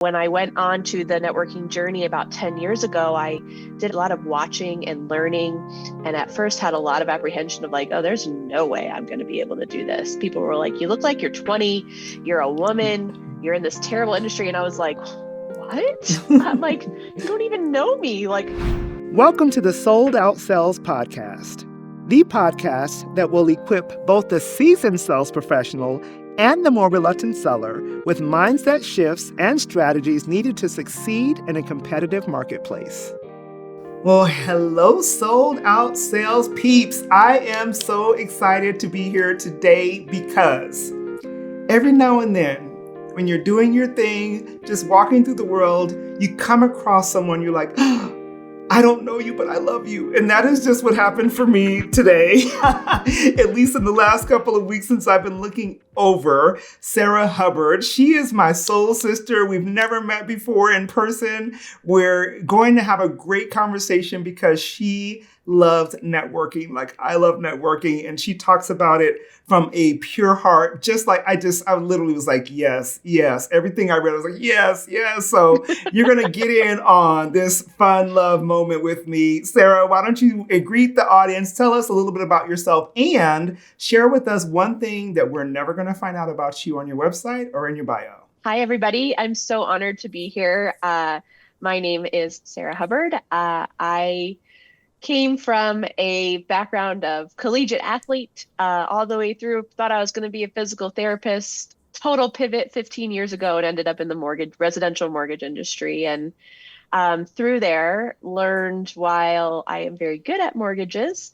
When I went on to the networking journey about 10 years ago, I did a lot of watching and learning, and at first had a lot of apprehension of like, oh, there's no way I'm going to be able to do this. People were like, you look like you're 20, you're a woman, you're in this terrible industry. And I was like, what? I'm like, you don't even know me. Like, welcome to the Sold Out Sales Podcast, the podcast that will equip both the seasoned sales professional and the more reluctant seller with mindset shifts and strategies needed to succeed in a competitive marketplace. Well, hello, Sold Out Sales peeps. I am so excited to be here today because every now and then, when you're doing your thing, just walking through the world, you come across someone you're like, I don't know you, but I love you. And that is just what happened for me today, at least in the last couple of weeks since I've been looking over Sarah Hubbard. She is my soul sister. We've never met before in person. We're going to have a great conversation because she loves networking like I love networking. And she talks about it from a pure heart, just like I literally was like, yes, yes. Everything I read, I was like, yes, yes. So you're going to get in on this fun love moment with me. Sarah, why don't you greet the audience, tell us a little bit about yourself, and share with us one thing that we're never going to find out about you on your website or in your bio. Hi, everybody. I'm so honored to be here. My name is Sarah Hubbard. I came from a background of collegiate athlete all the way through. Thought I was going to be a physical therapist. Total pivot 15 years ago and ended up in the residential mortgage industry. And through there, learned while I am very good at mortgages,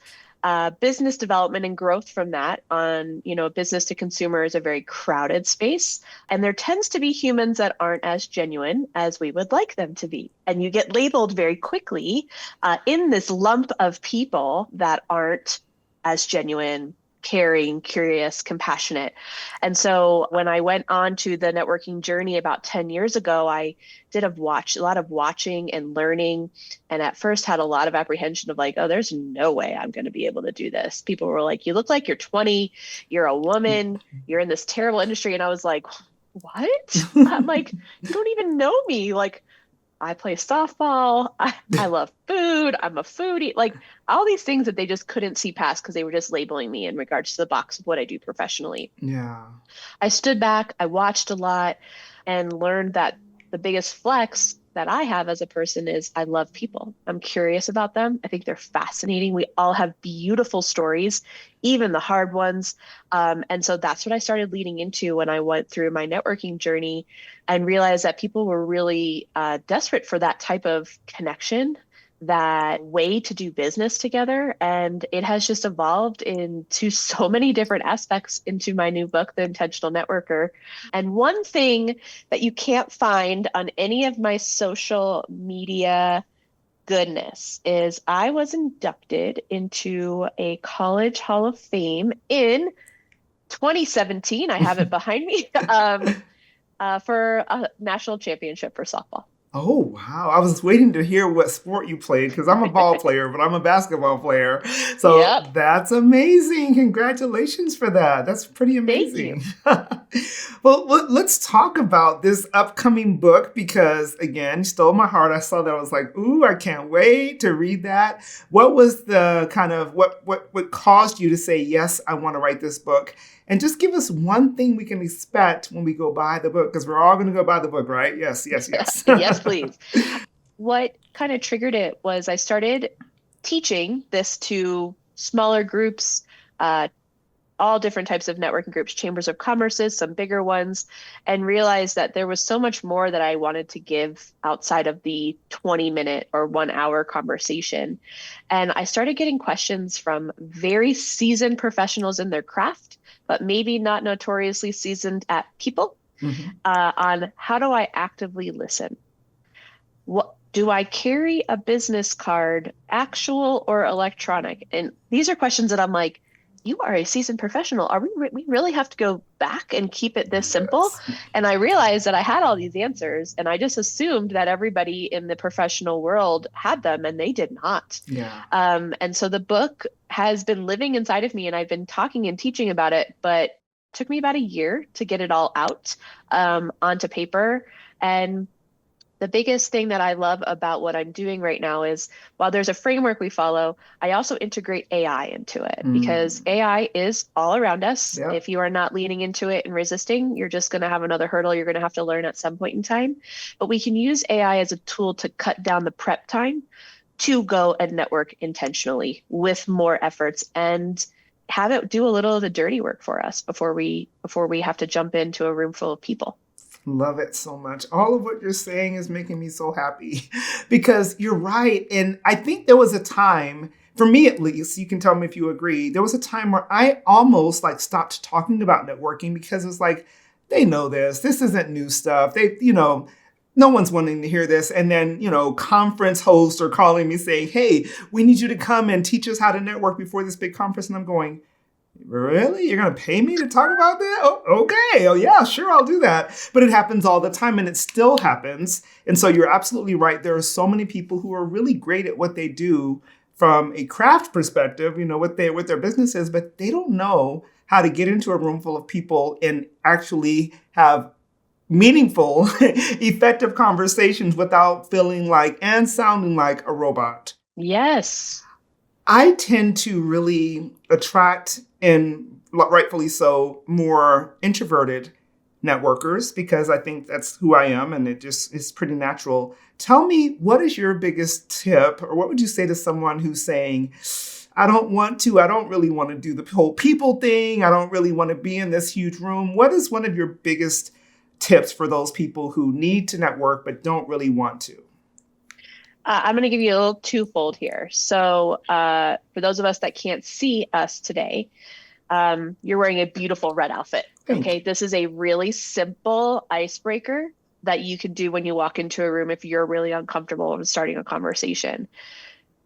business development and growth from that on, business to consumer is a very crowded space. And there tends to be humans that aren't as genuine as we would like them to be. And you get labeled very quickly in this lump of people that aren't as genuine, caring, curious, compassionate. And so when I went on to the networking journey about 10 years ago, I did a lot of watching and learning. And at first had a lot of apprehension of like, oh, there's no way I'm going to be able to do this. People were like, you look like you're 20, you're a woman, you're in this terrible industry. And I was like, what? I'm like, you don't even know me. Like, I play softball. I love food. I'm a foodie. Like all these things that they just couldn't see past because they were just labeling me in regards to the box of what I do professionally. Yeah. I stood back, I watched a lot and learned that the biggest flex that I have as a person is I love people. I'm curious about them. I think they're fascinating. We all have beautiful stories, even the hard ones. And so that's what I started leading into when I went through my networking journey and realized that people were really desperate for that type of connection, that way to do business together. And it has just evolved into so many different aspects into my new book, The Intentional Networker. And one thing that you can't find on any of my social media goodness is I was inducted into a college hall of fame in 2017. I have it behind me for a national championship for softball. Oh, wow. I was waiting to hear what sport you played because I'm a ball player, but I'm a basketball player. So Yep. That's amazing. Congratulations for that. That's pretty amazing. Thank you. Well, let's talk about this upcoming book because, again, stole my heart. I saw that. I was like, ooh, I can't wait to read that. What was the kind of what caused you to say, yes, I want to write this book? And just give us one thing we can expect when we go buy the book, because we're all going to go buy the book, right? Yes, yes, yes. Yes, please. What kind of triggered it was I started teaching this to smaller groups, all different types of networking groups, chambers of commerces, some bigger ones, and realized that there was so much more that I wanted to give outside of the 20-minute or 1-hour conversation. And I started getting questions from very seasoned professionals in their craft, but maybe not notoriously seasoned at people, on how do I actively listen? What do I carry a business card, actual or electronic? And these are questions that I'm like, you are a seasoned professional. Are we really have to go back and keep it this simple? Yes. And I realized that I had all these answers and I just assumed that everybody in the professional world had them and they did not. Yeah. And so the book has been living inside of me and I've been talking and teaching about it, but it took me about a year to get it all out onto paper. And The biggest thing that I love about what I'm doing right now is while there's a framework we follow, I also integrate AI into it because AI is all around us. Yep. If you are not leaning into it and resisting, you're just going to have another hurdle you're going to have to learn at some point in time. But we can use AI as a tool to cut down the prep time to go and network intentionally with more efforts and have it do a little of the dirty work for us before we have to jump into a room full of people. Love it so much. All of what you're saying is making me so happy because you're right. And I think there was a time, for me at least, you can tell me if you agree, there was a time where I almost like stopped talking about networking because it was like, they know this. This isn't new stuff. No one's wanting to hear this. And then, conference hosts are calling me saying, hey, we need you to come and teach us how to network before this big conference. And I'm going, really? You're going to pay me to talk about that? Oh, okay. Oh, yeah, sure. I'll do that. But it happens all the time and it still happens. And so you're absolutely right. There are so many people who are really great at what they do from a craft perspective, what their business is, but they don't know how to get into a room full of people and actually have meaningful, effective conversations without feeling like and sounding like a robot. Yes. I tend to really attract, and rightfully so, more introverted networkers because I think that's who I am and it just is pretty natural. Tell me, what is your biggest tip or what would you say to someone who's saying, I don't really want to do the whole people thing. I don't really want to be in this huge room. What is one of your biggest tips for those people who need to network but don't really want to? I'm going to give you a little twofold here. So for those of us that can't see us today, you're wearing a beautiful red outfit. Okay, this is a really simple icebreaker that you can do when you walk into a room if you're really uncomfortable in starting a conversation.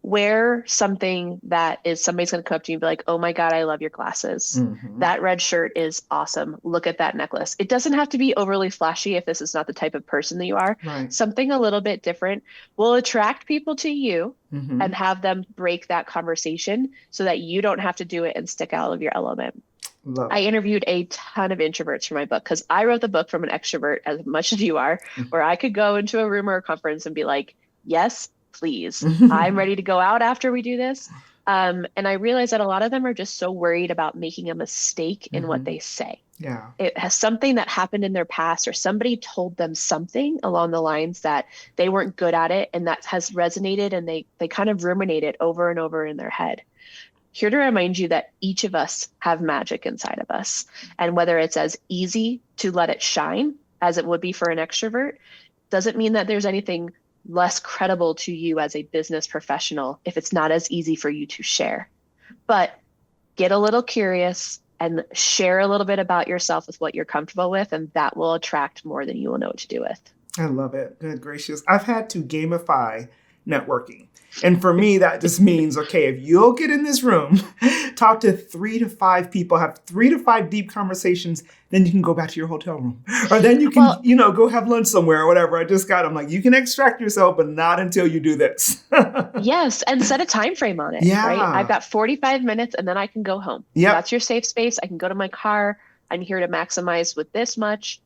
Wear something that is somebody's going to come up to you and be like, oh my God, I love your glasses. Mm-hmm. That red shirt is awesome. Look at that necklace. It doesn't have to be overly flashy if this is not the type of person that you are. Right. Something a little bit different will attract people to you Mm-hmm. and have them break that conversation so that you don't have to do it and stick out of your element. Love it. I interviewed a ton of introverts for my book because I wrote the book from an extrovert as much as you are, where I could go into a room or a conference and be like, yes, please, I'm ready to go out after we do this. And I realized that a lot of them are just so worried about making a mistake in what they say. Yeah. It has something that happened in their past or somebody told them something along the lines that they weren't good at it. And that has resonated and they kind of ruminate it over and over in their head. Here to remind you that each of us have magic inside of us. And whether it's as easy to let it shine as it would be for an extrovert, doesn't mean that there's anything less credible to you as a business professional if it's not as easy for you to share. But get a little curious and share a little bit about yourself with what you're comfortable with, and that will attract more than you will know what to do with. I love it. Good gracious. I've had to gamify networking. And for me, that just means, okay, if you'll get in this room, talk to 3 to 5 people, have 3 to 5 deep conversations, then you can go back to your hotel room. Or then you can, go have lunch somewhere or whatever. I'm like, you can extract yourself, but not until you do this. Yes. And set a time frame on it. Yeah. Right. I've got 45 minutes and then I can go home. Yep. That's your safe space. I can go to my car. I'm here to maximize with this much.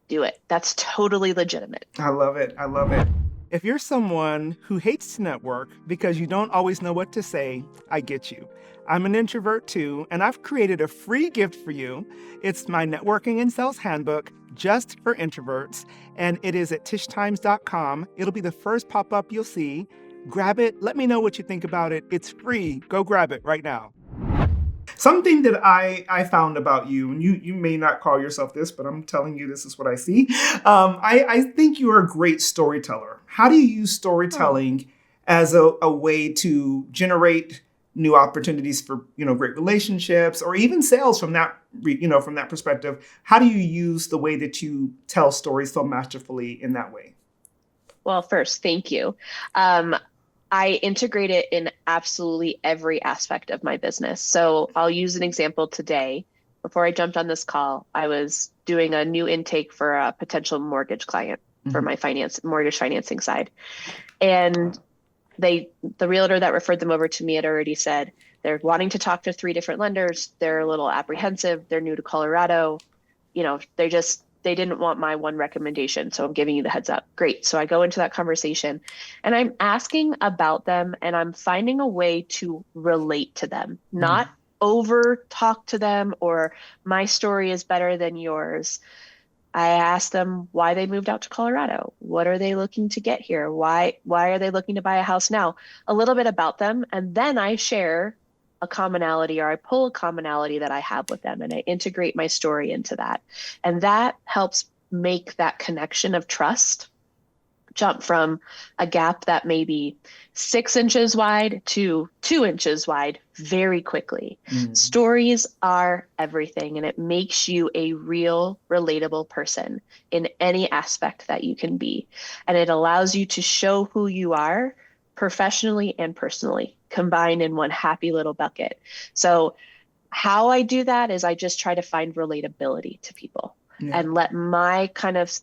Do it. That's totally legitimate. I love it. I love it. If you're someone who hates to network because you don't always know what to say, I get you. I'm an introvert too, and I've created a free gift for you. It's my Networking and Sales Handbook just for introverts, and it is at tishtimes.com. It'll be the first pop-up you'll see. Grab it. Let me know what you think about it. It's free. Go grab it right now. Something that I found about you, and you may not call yourself this, but I'm telling you this is what I see. I think you are a great storyteller. How do you use storytelling as a way to generate new opportunities for great relationships or even sales from that from that perspective? How do you use the way that you tell stories so masterfully in that way? Well, first, thank you. I integrate it in absolutely every aspect of my business. So I'll use an example today. Before I jumped on this call, I was doing a new intake for a potential mortgage client for my mortgage financing side. And the realtor that referred them over to me had already said they're wanting to talk to 3 different lenders. They're a little apprehensive. They're new to Colorado. They they didn't want my one recommendation. So I'm giving you the heads up. Great. So I go into that conversation and I'm asking about them and I'm finding a way to relate to them, not over talk to them or my story is better than yours. I asked them why they moved out to Colorado. What are they looking to get here? Why are they looking to buy a house now? A little bit about them. And then I share a commonality or I pull a commonality that I have with them and I integrate my story into that. And that helps make that connection of trust jump from a gap that may be 6 inches wide to 2 inches wide very quickly. Stories are everything, and it makes you a real, relatable person in any aspect that you can be. And it allows you to show who you are professionally and personally combined in one happy little bucket. So how I do that is I just try to find relatability to people. And let my kind of,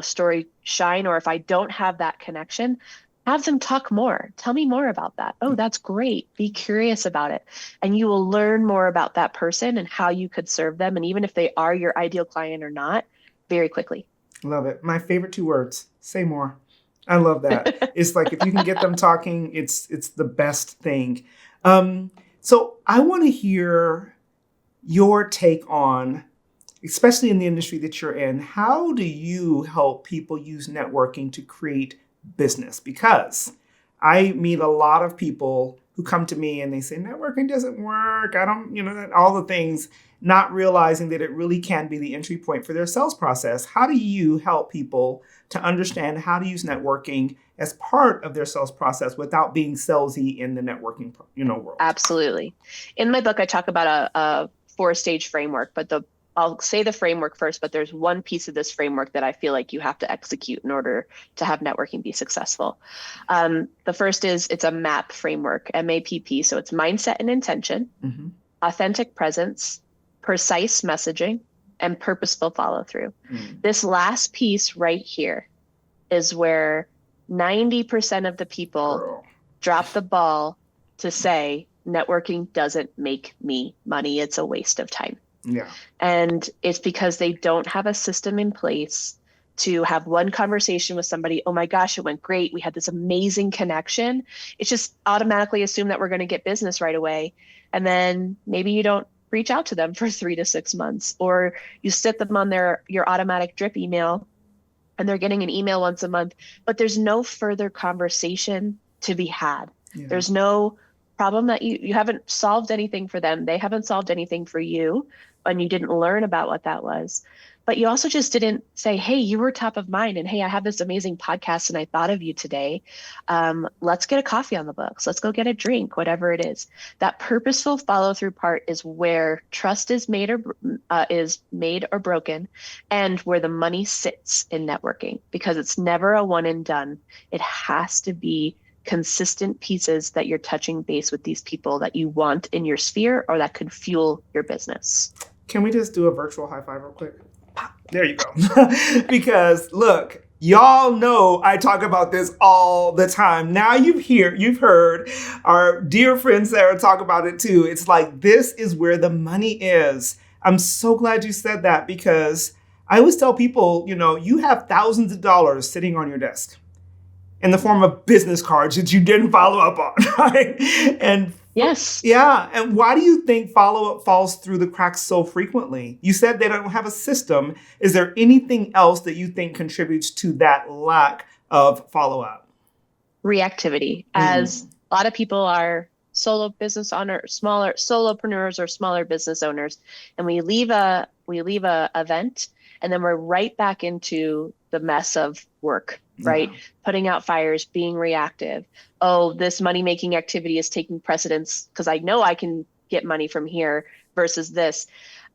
story shine. Or if I don't have that connection, have them talk more. Tell me more about that. Oh, that's great. Be curious about it. And you will learn more about that person and how you could serve them. And even if they are your ideal client or not, very quickly. Love it. My favorite 2 words, say more. I love that. It's like, if you can get them talking, it's the best thing. So I want to hear your take on, especially in the industry that you're in, how do you help people use networking to create business? Because I meet a lot of people who come to me and they say, networking doesn't work. I don't, all the things, not realizing that it really can be the entry point for their sales process. How do you help people to understand how to use networking as part of their sales process without being salesy in the networking, world? Absolutely. In my book, I talk about a 4-stage framework, but I'll say the framework first, but there's one piece of this framework that I feel like you have to execute in order to have networking be successful. The first is it's a MAP framework, MAPP. So it's mindset and intention, authentic presence, precise messaging, and purposeful follow through. This last piece right here is where 90% of the people drop the ball to say networking doesn't make me money. It's a waste of time. Yeah. And it's because they don't have a system in place to have one conversation with somebody. Oh my gosh, it went great. We had this amazing connection. It's just automatically assume that we're going to get business right away. And then maybe you don't reach out to them for 3 to 6 months, or you sit them on your automatic drip email and they're getting an email once a month, but there's no further conversation to be had. Yeah. There's no problem that you haven't solved anything for them. They haven't solved anything for you, and you didn't learn about what that was. But you also just didn't say, hey, you were top of mind, and hey, I have this amazing podcast and I thought of you today. Let's get a coffee on the books. Let's go get a drink, whatever it is. That purposeful follow through part is where trust is made or broken, and where the money sits in networking, because it's never a one and done. It has to be consistent pieces that you're touching base with these people that you want in your sphere or that could fuel your business. Can we just do a virtual high five real quick? There you go. Because look, y'all know I talk about this all the time. Now you've heard our dear friend Sarah talk about it too. It's like, this is where the money is. I'm so glad you said that, because I always tell people, you have thousands of dollars sitting on your desk in the form of business cards that you didn't follow up on, right? And yes. Yeah. And why do you think follow-up falls through the cracks so frequently? You said they don't have a system. Is there anything else that you think contributes to that lack of follow-up? Reactivity. As a lot of people are solo business owners, smaller solopreneurs or smaller business owners, and we leave a event, and then we're right back into the mess of work, right? Yeah. Putting out fires, being reactive. Oh, this money-making activity is taking precedence because I know I can get money from here versus this.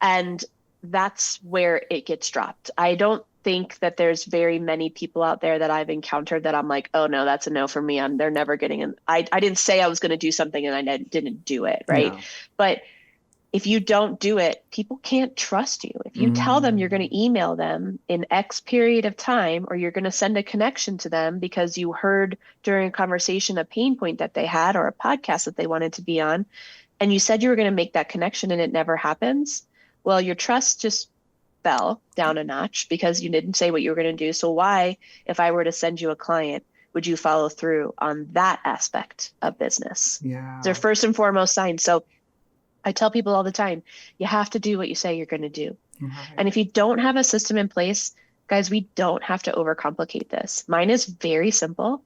And that's where it gets dropped. I don't think that there's very many people out there that I've encountered that I'm like, oh no, that's a no for me. They're never getting in. I didn't say I was going to do something and I didn't do it, right? No. But if you don't do it, people can't trust you. If you tell them you're going to email them in X period of time, or you're going to send a connection to them because you heard during a conversation a pain point that they had or a podcast that they wanted to be on, and you said you were going to make that connection and it never happens, well, your trust just fell down a notch because you didn't say what you were going to do. So why, if I were to send you a client, would you follow through on that aspect of business? Yeah. They're first and foremost signs. So I tell people all the time, you have to do what you say you're going to do. Right. And if you don't have a system in place, guys, we don't have to overcomplicate this. Mine is very simple,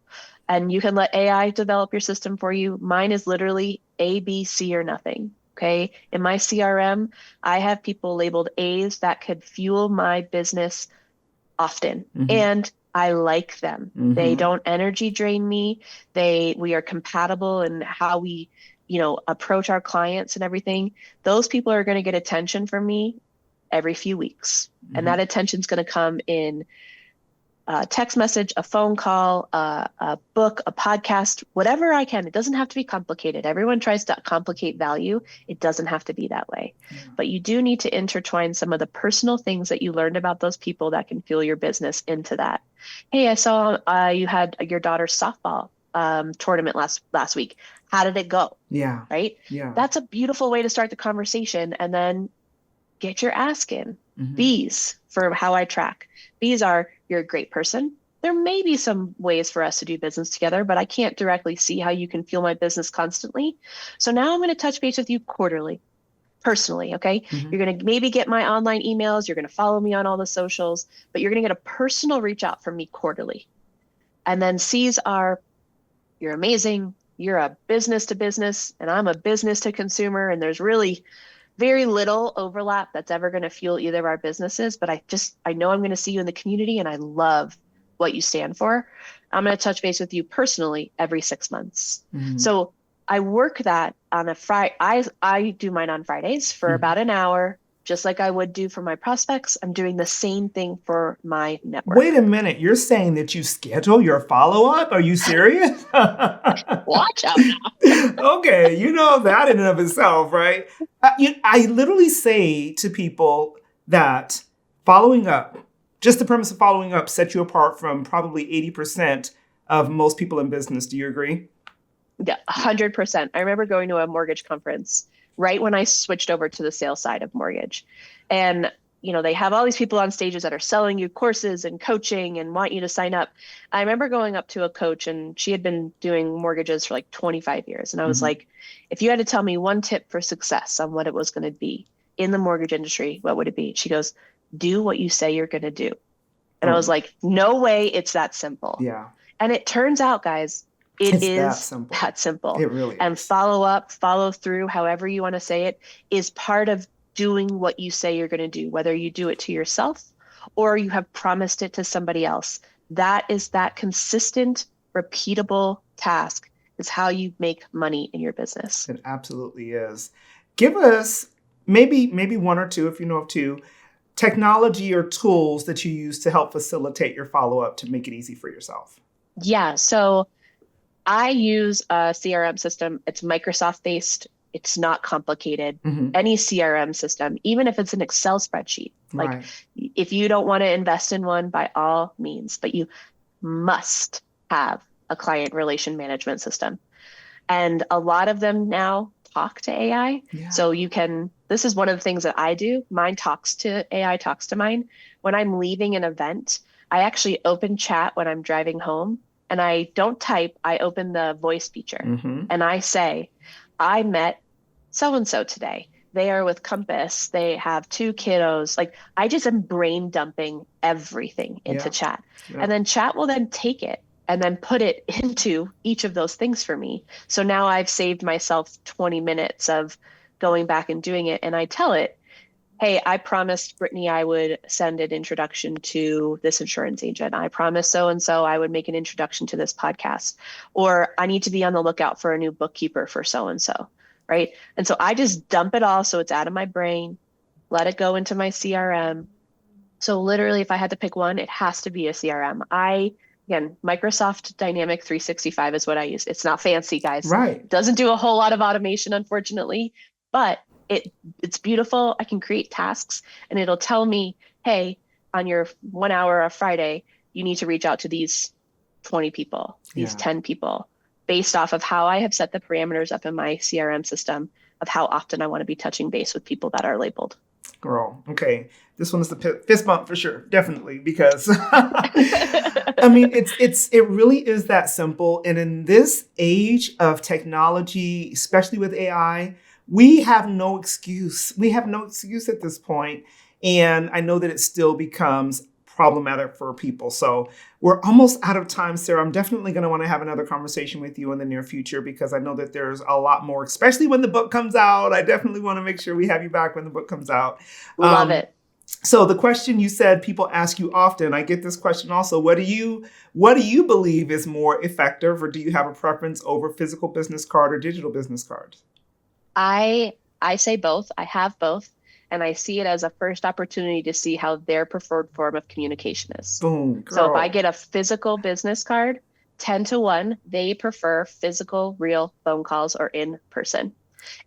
and you can let AI develop your system for you. Mine is literally A, B, C, or nothing. Okay. In my CRM, I have people labeled A's that could fuel my business often. And I like them. They don't energy drain me. We are compatible in how we, approach our clients and everything. Those people are going to get attention from me every few weeks. And that attention is going to come in a text message, a phone call, a book, a podcast, whatever I can. It doesn't have to be complicated. Everyone tries to complicate value. It doesn't have to be that way. Yeah. But you do need to intertwine some of the personal things that you learned about those people that can fuel your business into that. Hey, I saw you had your daughter's softball tournament last week. How did it go? Yeah. Right? Yeah. That's a beautiful way to start the conversation, and then get your ask in. B's for how I track. B's are, you're a great person. There may be some ways for us to do business together, but I can't directly see how you can fuel my business constantly. So now I'm going to touch base with you quarterly, personally. Okay. You're going to maybe get my online emails. You're going to follow me on all the socials, but you're going to get a personal reach out from me quarterly. And then C's are, you're amazing. You're a business to business, and I'm a business to consumer. And there's really very little overlap that's ever going to fuel either of our businesses, but I know I'm going to see you in the community, and I love what you stand for. I'm going to touch base with you personally every 6 months. So I work that on a Friday. I do mine on Fridays for about an hour, just like I would do for my prospects. I'm doing the same thing for my network. Wait a minute. You're saying that you schedule your follow-up? Are you serious? Watch out now. Okay. That in and of itself, right? I literally say to people that following up, just the premise of following up, sets you apart from probably 80% of most people in business. Do you agree? Yeah, 100%. I remember going to a mortgage conference right when I switched over to the sales side of mortgage. And, they have all these people on stages that are selling you courses and coaching and want you to sign up. I remember going up to a coach, and she had been doing mortgages for like 25 years. And I was like, if you had to tell me one tip for success on what it was going to be in the mortgage industry, what would it be? She goes, do what you say you're going to do. And I was like, no way, it's that simple. Yeah. And it turns out, guys, it's that simple. It really is. And follow through, however you want to say it, is part of doing what you say you're going to do, whether you do it to yourself or you have promised it to somebody else. That is that consistent, repeatable task is how you make money in your business. It absolutely is. Give us maybe one or two, if you know of two, technology or tools that you use to help facilitate your follow-up to make it easy for yourself. Yeah. So I use a CRM system. It's Microsoft based. It's not complicated. Any CRM system, even if it's an Excel spreadsheet, like if you don't want to invest in one, by all means, but you must have a client relation management system. And a lot of them now talk to AI. Yeah. So this is one of the things that I do. Mine talks to AI, talks to mine. When I'm leaving an event, I actually open chat when I'm driving home, and I don't type, I open the voice feature and I say, I met so-and-so today. They are with Compass. They have 2 kiddos. Like, I just am brain dumping everything into chat. Yeah. And then chat will then take it and then put it into each of those things for me. So now I've saved myself 20 minutes of going back and doing it. And I tell it, hey, I promised Brittany I would send an introduction to this insurance agent. I promised so-and-so I would make an introduction to this podcast. Or I need to be on the lookout for a new bookkeeper for so-and-so. Right. And so I just dump it all so it's out of my brain, let it go into my CRM. So literally, if I had to pick one, it has to be a CRM. Again, Microsoft Dynamic 365 is what I use. It's not fancy, guys. Right. It doesn't do a whole lot of automation, unfortunately, but it's beautiful. I can create tasks and it'll tell me, hey, on your 1 hour of Friday, you need to reach out to these 20 people, these 10 people, based off of how I have set the parameters up in my CRM system of how often I want to be touching base with people that are labeled. Girl, okay. This one is the fist bump for sure, definitely, because I mean, it really is that simple. And in this age of technology, especially with AI, we have no excuse. We have no excuse at this point. And I know that it still becomes problematic for people. So we're almost out of time, Sarah. I'm definitely going to want to have another conversation with you in the near future because I know that there's a lot more, especially when the book comes out. I definitely want to make sure we have you back when the book comes out. Love it. So the question you said people ask you often, I get this question also. What do you believe is more effective, or do you have a preference over physical business card or digital business cards? I say both. I have both. And I see it as a first opportunity to see how their preferred form of communication is. Boom, girl. So if I get a physical business card, 10 to 1, they prefer physical, real phone calls or in person.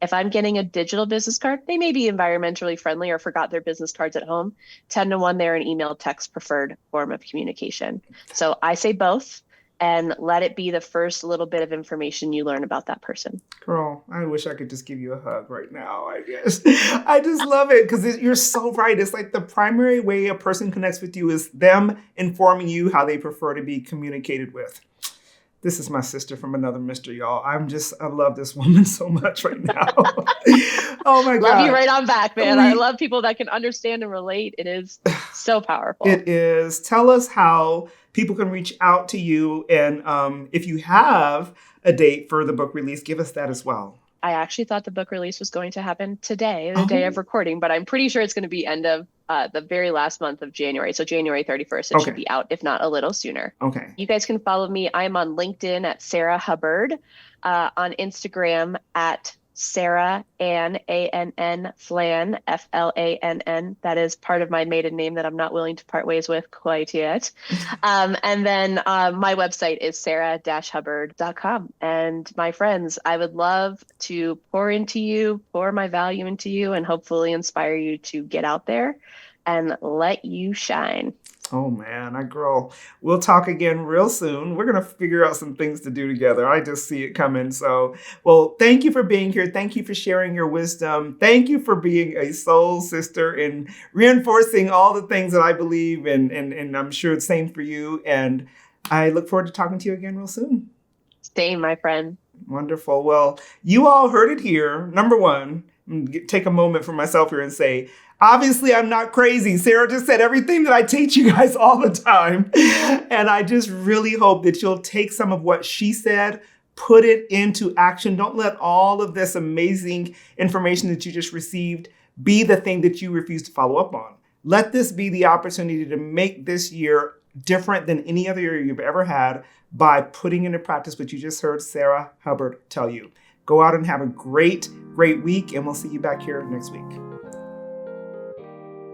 If I'm getting a digital business card, they may be environmentally friendly or forgot their business cards at home. 10 to 1, they're an email text preferred form of communication. So I say both. And let it be the first little bit of information you learn about that person. Girl, I wish I could just give you a hug right now, I guess. I just love it because you're so right. It's like the primary way a person connects with you is them informing you how they prefer to be communicated with. This is my sister from another mister, y'all. I love this woman so much right now. Oh my God. Love you right on back, man. I love people that can understand and relate. It is so powerful. It is. Tell us how people can reach out to you. And if you have a date for the book release, give us that as well. I actually thought the book release was going to happen today, the day of recording, but I'm pretty sure it's going to be end of the very last month of January. So January 31st, it should be out, if not a little sooner. Okay. You guys can follow me. I'm on LinkedIn at Sarah Hubbard, on Instagram at Sarah Ann, A-N-N, Flann, F-L-A-N-N. That is part of my maiden name that I'm not willing to part ways with quite yet. And then my website is sarah-hubbard.com. And my friends, I would love to pour into you, pour my value into you, and hopefully inspire you to get out there and let you shine. Oh man, girl, we'll talk again real soon. We're going to figure out some things to do together. I just see it coming. So, well, thank you for being here. Thank you for sharing your wisdom. Thank you for being a soul sister and reinforcing all the things that I believe in. And I'm sure it's the same for you. And I look forward to talking to you again real soon. Same, my friend. Wonderful. Well, you all heard it here. Number one, take a moment for myself here and say, obviously, I'm not crazy. Sarah just said everything that I teach you guys all the time. And I just really hope that you'll take some of what she said, put it into action. Don't let all of this amazing information that you just received be the thing that you refuse to follow up on. Let this be the opportunity to make this year different than any other year you've ever had by putting into practice what you just heard Sarah Hubbard tell you. Go out and have a great, great week, and we'll see you back here next week.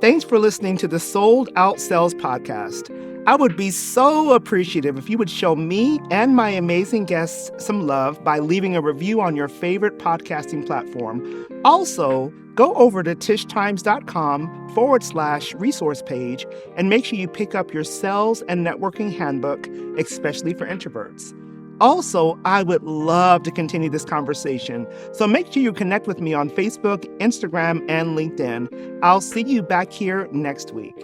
Thanks for listening to the Sold Out Sales podcast. I would be so appreciative if you would show me and my amazing guests some love by leaving a review on your favorite podcasting platform. Also, go over to tishtimes.com/resource page and make sure you pick up your sales and networking handbook, especially for introverts. Also, I would love to continue this conversation, so make sure you connect with me on Facebook, Instagram, and LinkedIn. I'll see you back here next week.